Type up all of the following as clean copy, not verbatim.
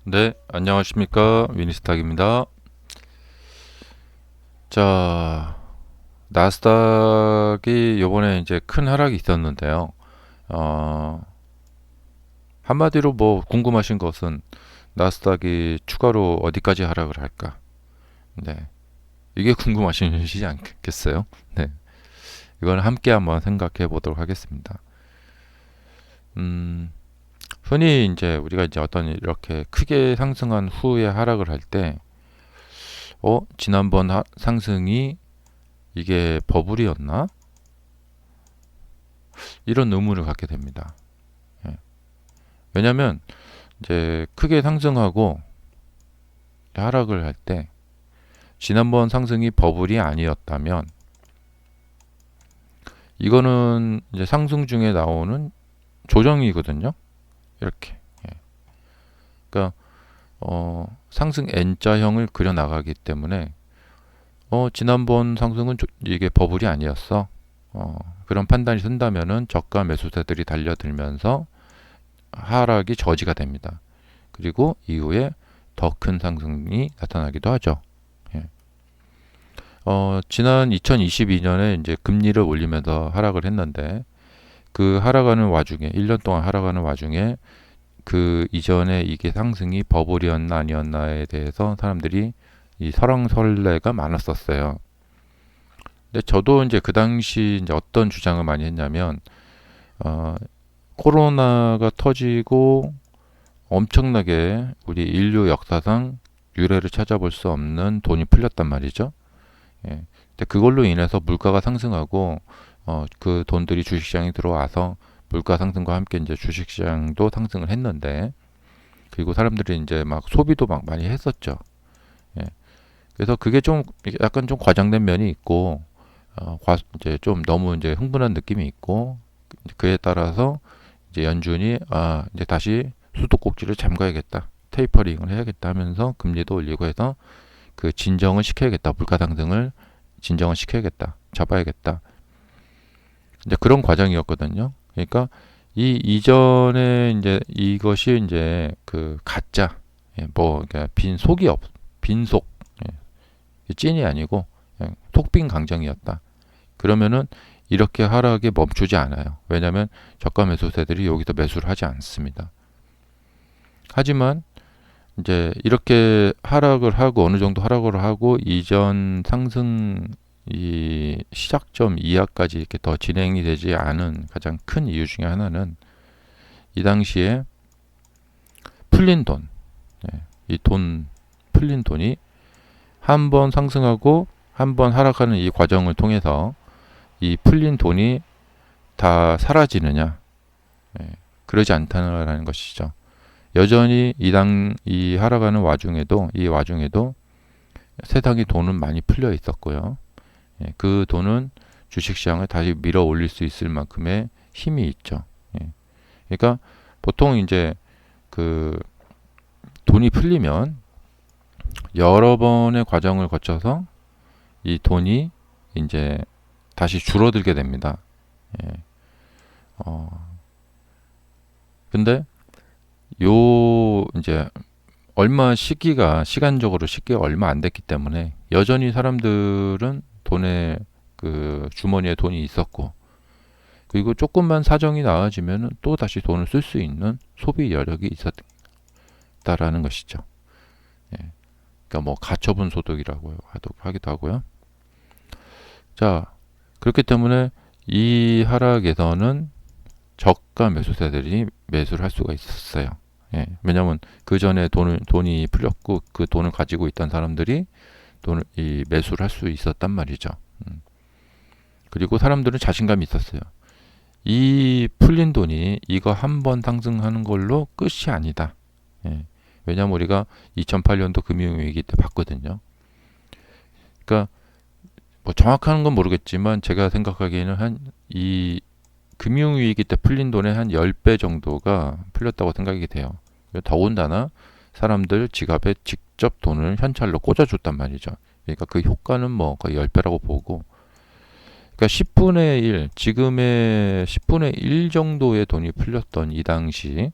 네, 안녕하십니까. 위니스탁입니다. 자, 나스닥이 요번에 이제 큰 하락이 있었는데요. 어, 한마디로 뭐 궁금하신 것은 나스닥이 추가로 어디까지 하락을 할까? 네, 이게 궁금하시지 않겠어요? 네, 이건 함께 한번 생각해 보도록 하겠습니다. 음, 흔히 이제 우리가 이제 어떤 이렇게 크게 상승한 후에 하락을 할 때, 지난번 상승이 이게 버블이었나? 이런 의문을 갖게 됩니다. 예. 왜냐하면 이제 크게 상승하고 하락을 할 때 지난번 상승이 버블이 아니었다면 이거는 이제 상승 중에 나오는 조정이거든요. 이렇게. 예. 그러니까 상승 N자형을 그려 나가기 때문에 지난번 상승은 이게 버블이 아니었어. 그런 판단이 든다면은 저가 매수세들이 달려들면서 하락이 저지가 됩니다. 그리고 이후에 더 큰 상승이 나타나기도 하죠. 예. 지난 2022년에 이제 금리를 올리면서 하락을 했는데 그 하락하는 와중에 1년 동안 하락하는 와중에 그 이전에 이게 상승이 버블이었나 아니었나에 대해서 사람들이 이 설왕설래가 많았었어요. 근데 저도 이제 그 당시 이제 어떤 주장을 많이 했냐면 어, 코로나가 터지고 엄청나게 우리 인류 역사상 유례를 찾아볼 수 없는 돈이 풀렸단 말이죠. 예. 근데 그걸로 인해서 물가가 상승하고 그 돈들이 주식시장에 들어와서 물가 상승과 함께 이제 주식시장도 상승을 했는데 그리고 사람들이 이제 막 소비도 막 많이 했었죠. 예. 그래서 그게 좀 약간 좀 과장된 면이 있고 이제 좀 너무 이제 흥분한 느낌이 있고 그에 따라서 이제 연준이 이제 다시 수도꼭지를 잠가야겠다. 테이퍼링을 해야겠다 하면서 금리도 올리고 해서 그 진정을 시켜야겠다. 물가 상승을 진정을 시켜야겠다. 잡아야겠다. 이제 그런 과정이었거든요. 그러니까 이 이전에 이제 이것이 이제 그 가짜, 뭐 그러니까 빈속, 찐이 아니고 그냥 속빈 강정이었다. 그러면은 이렇게 하락에 멈추지 않아요. 왜냐하면 저가 매수세들이 여기서 매수를 하지 않습니다. 하지만 이제 이렇게 하락을 하고 어느 정도 하락을 하고 이전 상승 이 시작점 이하까지 이렇게 더 진행이 되지 않은 가장 큰 이유 중에 하나는 이 당시에 풀린 돈, 이 돈, 풀린 돈이 한 번 상승하고 한 번 하락하는 이 과정을 통해서 이 풀린 돈이 다 사라지느냐, 그러지 않다는 것이죠. 여전히 이 하락하는 와중에도 세상에 돈은 많이 풀려 있었고요. 그 돈은 주식시장을 다시 밀어 올릴 수 있을 만큼의 힘이 있죠. 그러니까 보통 이제 그 돈이 풀리면 여러 번의 과정을 거쳐서 이 돈이 이제 다시 줄어들게 됩니다. 예. 어, 근데 요 이제 시간적으로 시기가 얼마 안 됐기 때문에 여전히 사람들은 돈에 그 주머니에 돈이 있었고 그리고 조금만 사정이 나아지면 또 다시 돈을 쓸 수 있는 소비 여력이 있었다라는 것이죠. 예. 그러니까 뭐 가처분 소득이라고 하기도 하고요. 자, 그렇기 때문에 이 하락에서는 저가 매수세들이 매수를 할 수가 있었어요. 예, 왜냐하면 그 전에 돈이 풀렸고 그 돈을 가지고 있던 사람들이 이 매수를 할 수 있었단 말이죠. 그리고 사람들은 자신감이 있었어요. 이 풀린 돈이 이거 한 번 상승하는 걸로 끝이 아니다. 예, 왜냐하면 우리가 2008년도 금융위기 때 봤거든요. 그러니까 뭐 정확한 건 모르겠지만 제가 생각하기에는 한 이 금융위기 때 풀린 돈의 한 10배 정도가 풀렸다고 생각이 돼요. 더군다나 사람들 지갑에 직접 돈을 현찰로 꽂아줬단 말이죠. 그러니까 그 효과는 뭐 거의 10배라고 보고 그러니까 10분의 1, 지금의 10분의 1 정도의 돈이 풀렸던 이 당시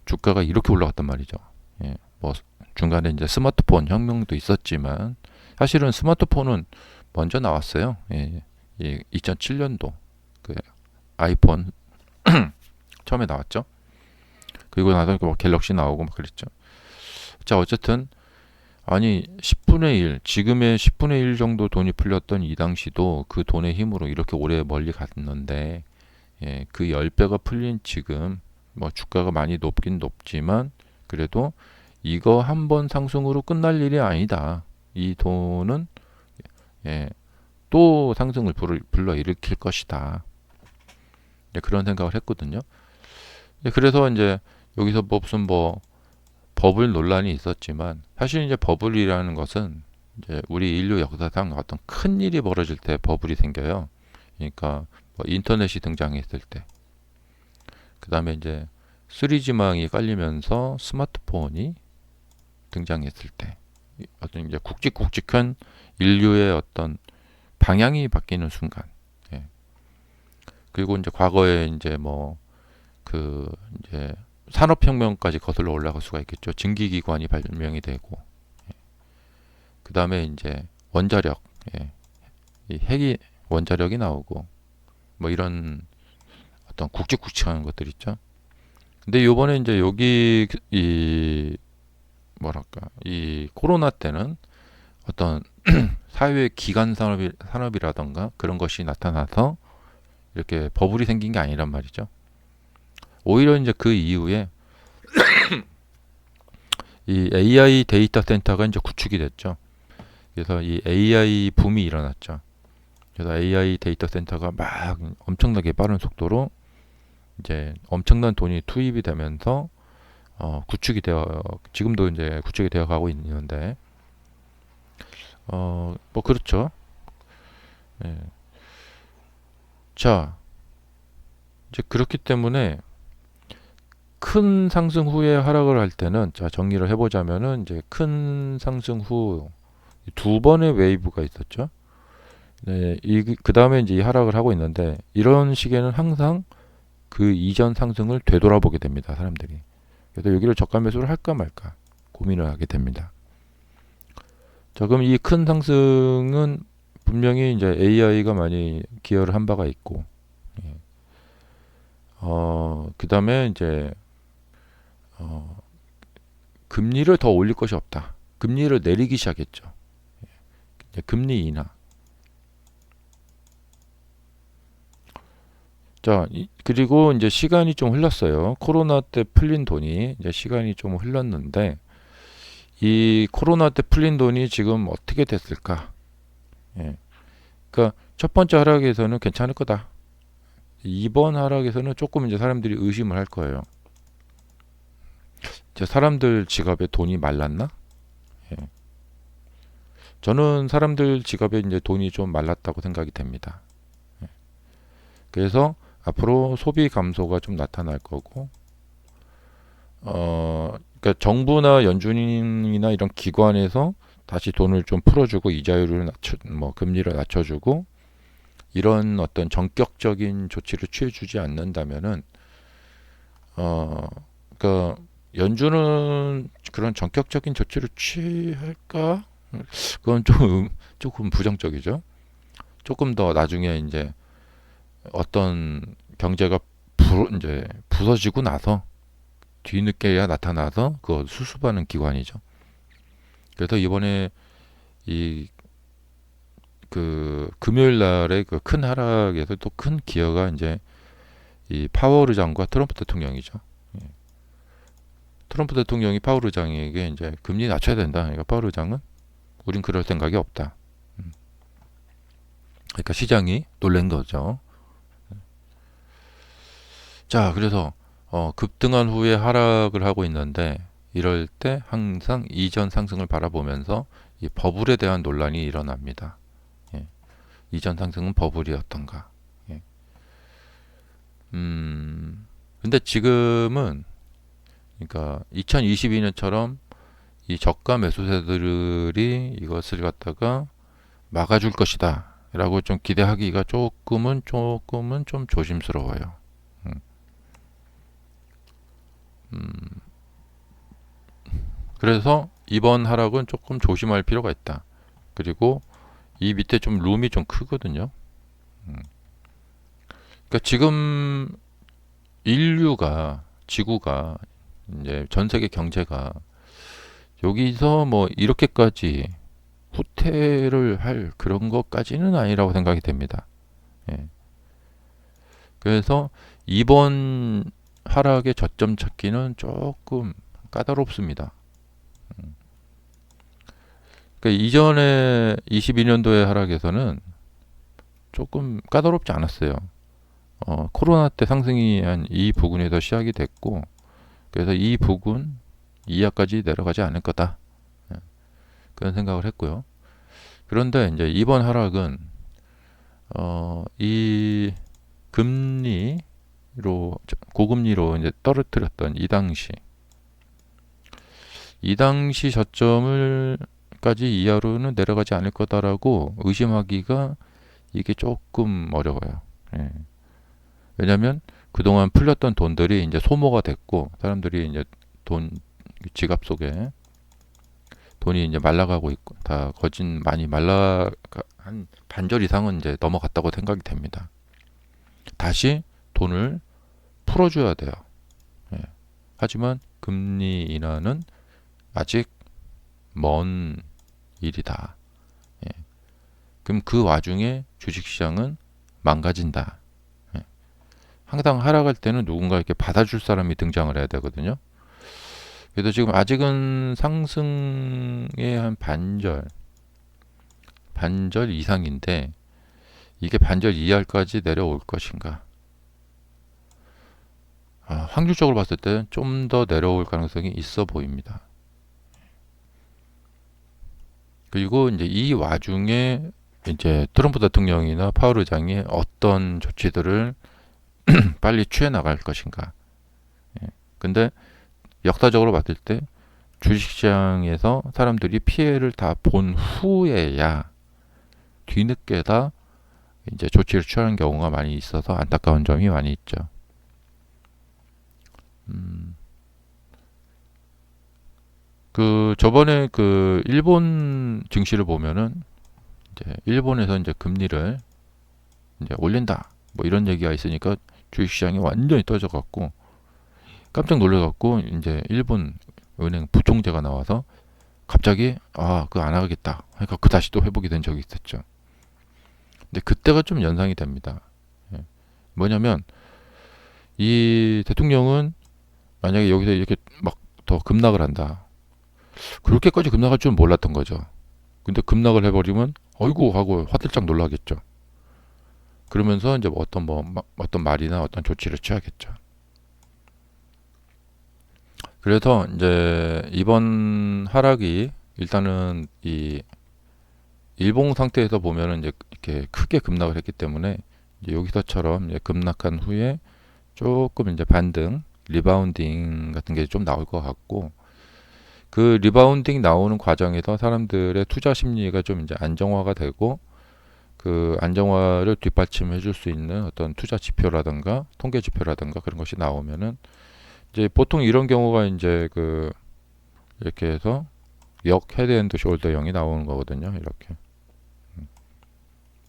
주가가 이렇게 올라갔단 말이죠. 예, 뭐 중간에 이제 스마트폰 혁명도 있었지만 사실은 스마트폰은 먼저 나왔어요. 예, 2007년도 그 아이폰 처음에 나왔죠. 그리고 나서 뭐 갤럭시 나오고 막 그랬죠. 자, 어쨌든 아니 10분의 1, 지금의 10분의 1 정도 돈이 풀렸던 이 당시도 그 돈의 힘으로 이렇게 오래 멀리 갔는데, 예, 그 10배가 풀린 지금 뭐 주가가 많이 높긴 높지만 그래도 이거 한 번 상승으로 끝날 일이 아니다. 이 돈은, 예, 또 상승을 불러일으킬 것이다. 네, 그런 생각을 했거든요. 네, 그래서 이제 여기서 무슨 뭐 버블 논란이 있었지만 사실 이제 버블이라는 것은 이제 우리 인류 역사상 어떤 큰 일이 벌어질 때 버블이 생겨요. 그러니까 뭐 인터넷이 등장했을 때, 그 다음에 이제 3G망이 깔리면서 스마트폰이 등장했을 때, 어떤 이제 굵직굵직한 인류의 어떤 방향이 바뀌는 순간. 예. 그리고 이제 과거에 이제 뭐 그 이제 산업혁명까지 거슬러 올라갈 수가 있겠죠. 증기기관이 발명이 되고, 그 다음에 이제 원자력, 예, 이 핵이 원자력이 나오고, 뭐 이런 어떤 굵직굵직한 것들 있죠. 근데 요번에 이제 여기 이 뭐랄까 이 코로나 때는 어떤 사회 기관 산업이라던가 그런 것이 나타나서 이렇게 버블이 생긴 게 아니란 말이죠. 오히려 이제 그 이후에 이 AI 데이터 센터가 이제 구축이 됐죠. 그래서 이 AI 붐이 일어났죠. 그래서 AI 데이터 센터가 막 엄청나게 빠른 속도로 이제 엄청난 돈이 투입이 되면서 구축이 되어 지금도 이제 구축이 되어 가고 있는데, 뭐 그렇죠. 예. 자, 이제 그렇기 때문에 큰 상승 후에 하락을 할 때는, 자, 정리를 해보자면은 이제 큰 상승 후 두 번의 웨이브가 있었죠. 네, 그 다음에 이제 이 하락을 하고 있는데, 이런 시기에는 항상 그 이전 상승을 되돌아보게 됩니다, 사람들이. 그래서 여기를 저가 매수를 할까 말까 고민을 하게 됩니다. 자, 그럼 이 큰 상승은 분명히 이제 AI가 많이 기여를 한 바가 있고, 예. 그 다음에 이제 어, 금리를 더 올릴 것이 없다. 금리를 내리기 시작했죠. 이제 금리 인하. 자, 그리고 이제 시간이 좀 흘렀어요. 코로나 때 풀린 돈이 이제 시간이 좀 흘렀는데, 이 코로나 때 풀린 돈이 지금 어떻게 됐을까? 예. 그러니까 첫 번째 하락에서는 괜찮을 거다. 이번 하락에서는 조금 이제 사람들이 의심을 할 거예요. 이제 사람들 지갑에 돈이 말랐나? 예. 저는 사람들 지갑에 이제 돈이 좀 말랐다고 생각이 됩니다. 예. 그래서 앞으로 소비 감소가 좀 나타날 거고, 그러니까 정부나 연준이나 이런 기관에서 다시 돈을 좀 풀어주고 이자율을 뭐 금리를 낮춰주고 이런 어떤 전격적인 조치를 취해주지 않는다면은, 어, 그러니까 연준은 그런 전격적인 조치를 취할까? 그건 좀 조금 부정적이죠. 조금 더 나중에 이제 어떤 경제가 이제 부서지고 나서 뒤늦게야 나타나서 그거 수습하는 기관이죠. 그래서 이번에 이 그 금요일 날의 그 큰 하락에서 또 큰 기여가 이제 이 파월 의장과 트럼프 대통령이죠. 예. 트럼프 대통령이 파월 의장에게 이제 금리 낮춰야 된다. 그러니까 파월 의장은 우린 그럴 생각이 없다. 그러니까 시장이 놀란 거죠. 자, 그래서 급등한 후에 하락을 하고 있는데, 이럴 때 항상 이전 상승을 바라보면서 이 버블에 대한 논란이 일어납니다. 예. 이전 상승은 버블이었던가. 예. 근데 지금은 그러니까 2022년처럼 이 저가 매수세들이 이것을 갖다가 막아줄 것이다 라고 좀 기대하기가 조금은 좀 조심스러워요. 음. 음. 그래서 이번 하락은 조금 조심할 필요가 있다. 그리고 이 밑에 좀 룸이 좀 크거든요. 음. 그러니까 지금 인류가 지구가 이제 전 세계 경제가 여기서 뭐 이렇게까지 후퇴를 할 그런 것까지는 아니라고 생각이 됩니다. 예. 그래서 이번 하락의 저점 찾기는 조금 까다롭습니다. 그러니까 이전에 22년도의 하락에서는 조금 까다롭지 않았어요. 코로나 때 상승이 한 이 부근에서 시작이 됐고, 그래서 이 부근 이하까지 내려가지 않을 거다. 예, 그런 생각을 했고요. 그런데 이제 이번 하락은 이 금리로 고금리로 이제 떨어뜨렸던 이 당시 저점을 까지 이하로는 내려가지 않을 거다라고 의심하기가 이게 조금 어려워요. 예. 왜냐하면 그동안 풀렸던 돈들이 이제 소모가 됐고 사람들이 이제 돈 지갑 속에 돈이 이제 말라가고 있고 다 거진 많이 한 반절 이상은 이제 넘어갔다고 생각이 됩니다. 다시 돈을 풀어줘야 돼요. 예. 하지만 금리 인하는 아직 먼 일이다. 예. 그럼 그 와중에 주식시장은 망가진다. 예. 항상 하락할 때는 누군가 이렇게 받아줄 사람이 등장을 해야 되거든요. 그래서 지금 아직은 상승의 한 반절 이상인데 이게 반절 이하까지 내려올 것인가? 확률적으로 봤을 때 좀 더 내려올 가능성이 있어 보입니다. 그리고 이제 이 와중에 이제 트럼프 대통령이나 파월 의장이 어떤 조치들을 빨리 취해 나갈 것인가. 예. 근데 역사적으로 봤을 때 주식시장에서 사람들이 피해를 다 본 후에야 뒤늦게다 이제 조치를 취하는 경우가 많이 있어서 안타까운 점이 많이 있죠. 그 저번에 그 일본 증시를 보면은 이제 일본에서 이제 금리를 이제 올린다 뭐 이런 얘기가 있으니까 주식시장이 완전히 떠져갖고 깜짝 놀래갖고 이제 일본 은행 부총재가 나와서 갑자기 그거 안 하겠다 그러니까 그 다시 또 회복이 된 적이 있었죠. 근데 그때가 좀 연상이 됩니다. 예. 뭐냐면 이 대통령은 만약에 여기서 이렇게 막 더 급락을 한다. 그렇게까지 급락할 줄은 몰랐던 거죠. 근데 급락을 해버리면 어이구 하고 화들짝 놀라겠죠. 그러면서 이제 어떤 말이나 어떤 조치를 취하겠죠. 그래서 이제 이번 하락이 일단은 이 일봉 상태에서 보면은 이제 이렇게 크게 급락을 했기 때문에 이제 여기서처럼 이제 급락한 후에 조금 이제 반등, 리바운딩 같은 게 좀 나올 것 같고 그 리바운딩 나오는 과정에서 사람들의 투자 심리가 좀 이제 안정화가 되고 그 안정화를 뒷받침해 줄 수 있는 어떤 투자 지표라든가 통계 지표라든가 그런 것이 나오면은 이제 보통 이런 경우가 이제 그 이렇게 해서 역 헤드 앤드 숄더형이 나오는 거거든요. 이렇게.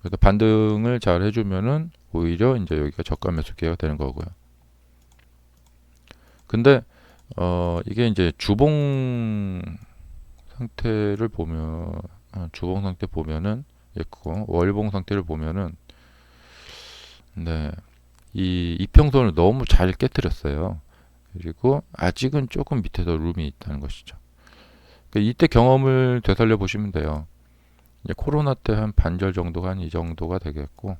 그래서 반등을 잘 해주면은 오히려 이제 여기가 저가 매수 기회가 되는 거고요. 근데 이게 이제 주봉 상태를 보면 주봉 상태 보면은 있고 월봉 상태를 보면은 네, 이 이평선을 너무 잘 깨뜨렸어요. 그리고 아직은 조금 밑에서 룸이 있다는 것이죠. 그러니까 이때 경험을 되살려 보시면 돼요. 이제 코로나 때 한 반절 정도가 한 이 정도가 되겠고,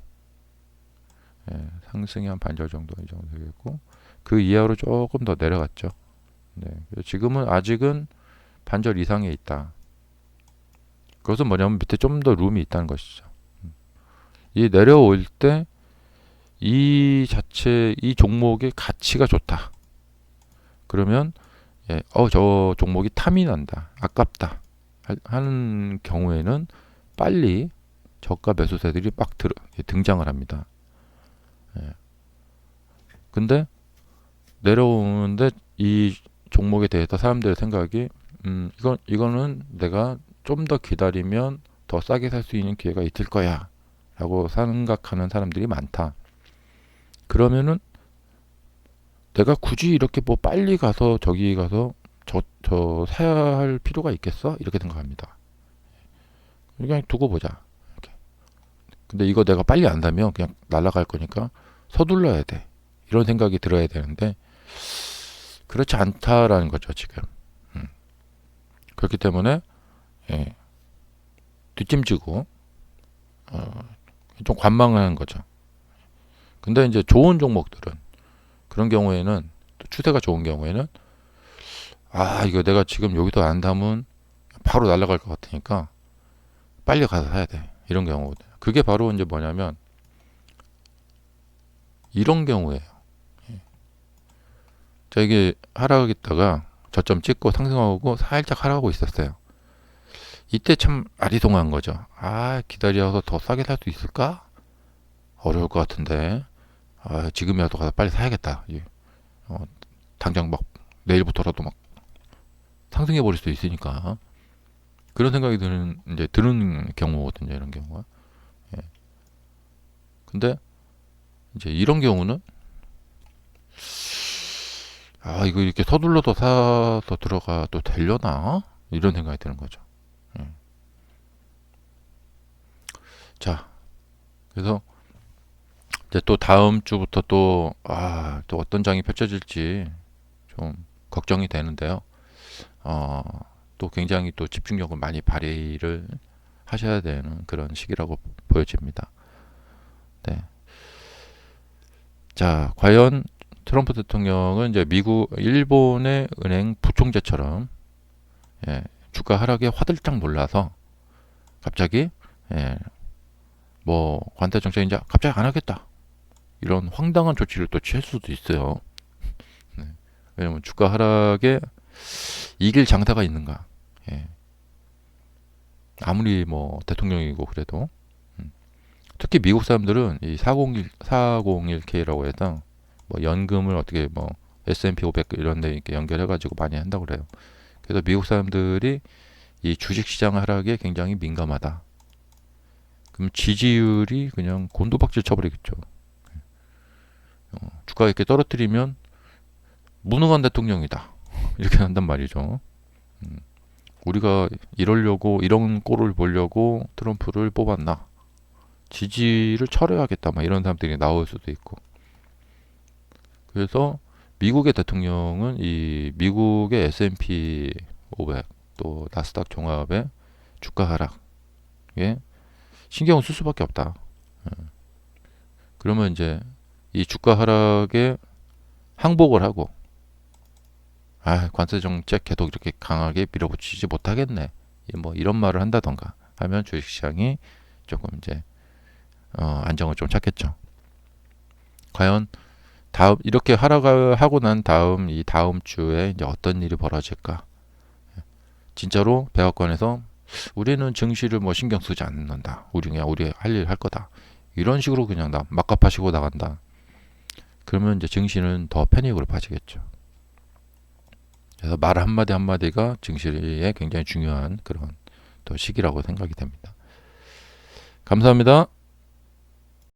예, 상승이 한 반절 정도 이 정도 되겠고, 그 이하로 조금 더 내려갔죠. 네, 지금은 아직은 반절 이상에 있다. 그것은 뭐냐면 밑에 좀 더 룸이 있다는 것이죠. 이 내려올 때 이 종목의 가치가 좋다. 그러면 저 종목이 탐이 난다, 아깝다 하는 경우에는 빨리 저가 매수세들이 막 등장을 합니다. 근데 내려오는데 이 종목에 대해서 사람들의 생각이 이거는 내가 좀 더 기다리면 더 싸게 살 수 있는 기회가 있을 거야 라고 생각하는 사람들이 많다. 그러면은 내가 굳이 이렇게 뭐 빨리 가서 저기 가서 저 사야 할 필요가 있겠어? 이렇게 생각합니다. 그냥 두고 보자. 이렇게. 근데 이거 내가 빨리 안 사면 그냥 날아갈 거니까 서둘러야 돼. 이런 생각이 들어야 되는데 그렇지 않다라는 거죠, 지금. 그렇기 때문에 예, 뒷짐지고 좀 관망하는 거죠. 근데 이제 좋은 종목들은 그런 경우에는 또 추세가 좋은 경우에는 이거 내가 지금 여기서 안 사면 바로 날아갈 것 같으니까 빨리 가서 사야 돼. 이런 경우거든요. 그게 바로 이제 뭐냐면 이런 경우에요. 자, 이게 하락했다가 저점 찍고 상승하고 살짝 하락하고 있었어요. 이때 참 아리송한 거죠. 기다려서 더 싸게 살 수 있을까? 어려울 것 같은데. 지금이라도 가서 빨리 사야겠다. 당장 막 내일부터라도 막 상승해 버릴 수도 있으니까. 그런 생각이 드는 경우거든요. 이런 경우가. 예. 근데 이제 이런 경우는 이거 이렇게 서둘러서 사서 들어가도 되려나? 이런 생각이 드는 거죠. 예. 자, 그래서 이제 또 다음 주부터 또 어떤 장이 펼쳐질지 좀 걱정이 되는데요. 또 굉장히 또 집중력을 많이 발휘를 하셔야 되는 그런 시기라고 보여집니다. 네. 자, 과연 트럼프 대통령은 이제 일본의 은행 부총재처럼 주가 하락에 화들짝 놀라서 갑자기 뭐 관세 정책 이제 갑자기 안 하겠다 이런 황당한 조치를 또 취할 수도 있어요. 네. 왜냐면 주가 하락에 이길 장사가 있는가? 아무리 뭐 대통령이고 그래도 특히 미국 사람들은 이 401K라고 해서 뭐 연금을 어떻게 뭐 S&P 500 이런 데 이렇게 연결해 가지고 많이 한다고 그래요. 그래서 미국 사람들이 이 주식 시장 하락에 굉장히 민감하다. 그럼 지지율이 그냥 곤두박질 쳐버리겠죠. 주가 이렇게 떨어뜨리면 무능한 대통령이다. 이렇게 한단 말이죠. 우리가 이런 꼴을 보려고 트럼프를 뽑았나? 지지를 철회하겠다. 막 이런 사람들이 나올 수도 있고. 그래서 미국의 대통령은 이 미국의 S&P 500 또 나스닥 종합의 주가 하락에 신경을 쓸 수밖에 없다. 그러면 이제 이 주가 하락에 항복을 하고 관세 정책 계속 이렇게 강하게 밀어붙이지 못하겠네. 뭐 이런 말을 한다던가 하면 주식시장이 조금 이제 안정을 좀 찾겠죠. 과연 이렇게 하락을 하고 난 다음 이 다음 주에 이제 어떤 일이 벌어질까? 진짜로 백악관에서 우리는 증시를 뭐 신경 쓰지 않는다. 우리 할 일 할 거다. 이런 식으로 그냥 막갑하시고 나간다. 그러면 이제 증시는 더 패닉으로 빠지겠죠. 그래서 말 한마디 한마디가 증시에 굉장히 중요한 그런 또 시기라고 생각이 됩니다. 감사합니다.